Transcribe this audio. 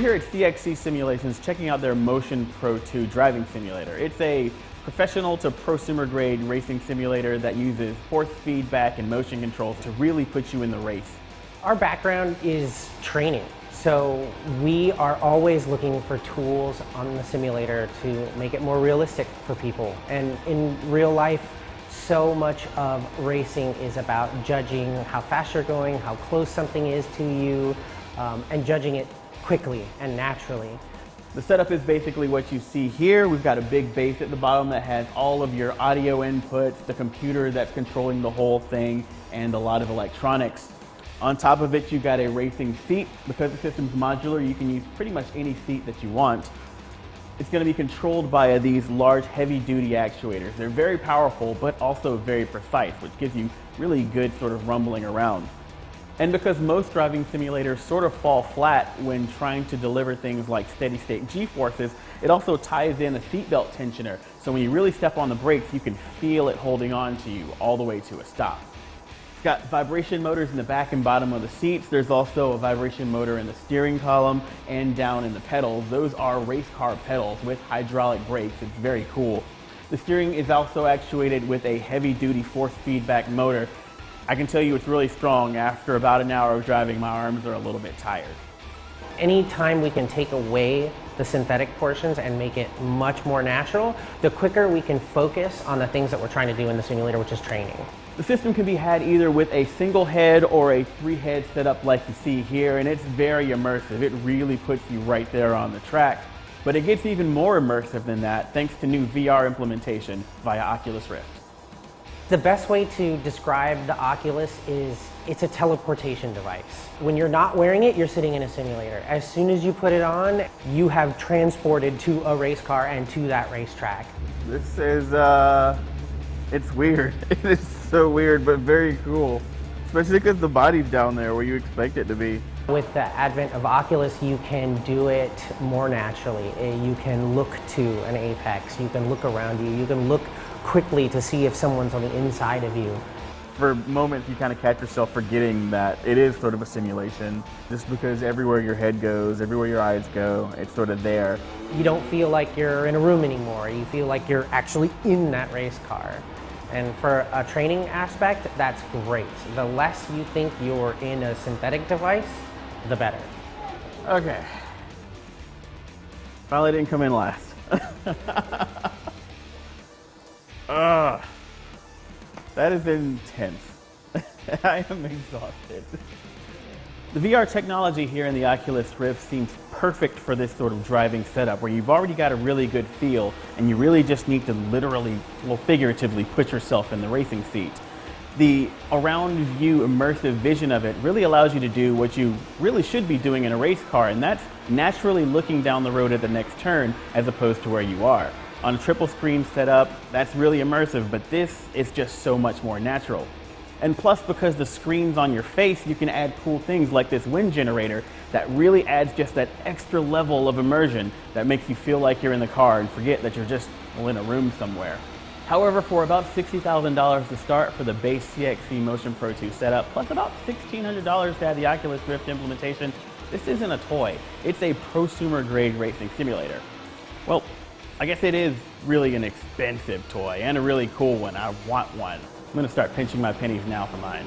here at CXC Simulations checking out their Motion Pro 2 driving simulator. It's a professional to prosumer grade racing simulator that uses force feedback and motion controls to really put you in the race. Our background is training, so we are always looking for tools on the simulator to make it more realistic for people. And in real life, so much of racing is about judging how fast you're going, how close something is to you, and judging it quickly and naturally. The setup is basically what you see here. We've got a big base at the bottom that has all of your audio inputs, the computer that's controlling the whole thing, and a lot of electronics. On top of it, you've got a racing seat. Because the system's modular, you can use pretty much any seat that you want. It's going to be controlled by these large heavy-duty actuators. They're very powerful, but also very precise, which gives you really good sort of rumbling around. And because most driving simulators sort of fall flat when trying to deliver things like steady-state G-forces, it also ties in a seatbelt tensioner. So when you really step on the brakes, you can feel it holding on to you all the way to a stop. It's got vibration motors in the back and bottom of the seats. There's also a vibration motor in the steering column and down in the pedals. Those are race car pedals with hydraulic brakes. It's very cool. The steering is also actuated with a heavy-duty force feedback motor. I can tell you it's really strong. After about an hour of driving, my arms are a little bit tired. Anytime we can take away the synthetic portions and make it much more natural, the quicker we can focus on the things that we're trying to do in the simulator, which is training. The system can be had either with a single head or a 3-head setup like you see here, and it's very immersive. It really puts you right there on the track. But it gets even more immersive than that thanks to new VR implementation via Oculus Rift. The best way to describe the Oculus is it's a teleportation device. When you're not wearing it, you're sitting in a simulator. As soon as you put it on, you have transported to a race car and to that racetrack. This is, it's weird. It is so weird, but very cool. Especially because the body's down there where you expect it to be. With the advent of Oculus, you can do it more naturally. You can look to an apex, you can look around you, you can look quickly to see if someone's on the inside of you. For moments you kind of catch yourself forgetting that it is sort of a simulation, just because everywhere your head goes, everywhere your eyes go, it's sort of there. You don't feel like you're in a room anymore, you feel like you're actually in that race car. And for a training aspect, that's great. The less you think you're in a synthetic device, the better. Okay. Finally didn't come in last. That is intense. I am exhausted. The VR technology here in the Oculus Rift seems perfect for this sort of driving setup where you've already got a really good feel and you really just need to literally, well, figuratively put yourself in the racing seat. The around view immersive vision of it really allows you to do what you really should be doing in a race car, and that's naturally looking down the road at the next turn as opposed to where you are. On a triple screen setup, that's really immersive, but this is just so much more natural. And plus, because the screen's on your face, you can add cool things like this wind generator that really adds just that extra level of immersion that makes you feel like you're in the car and forget that you're just in a room somewhere. However, for about $60,000 to start for the base CXC Motion Pro 2 setup, plus about $1,600 to add the Oculus Rift implementation, this isn't a toy. It's a prosumer grade racing simulator. Well, I guess it is really an expensive toy and a really cool one. I want one. I'm gonna start pinching my pennies now for mine.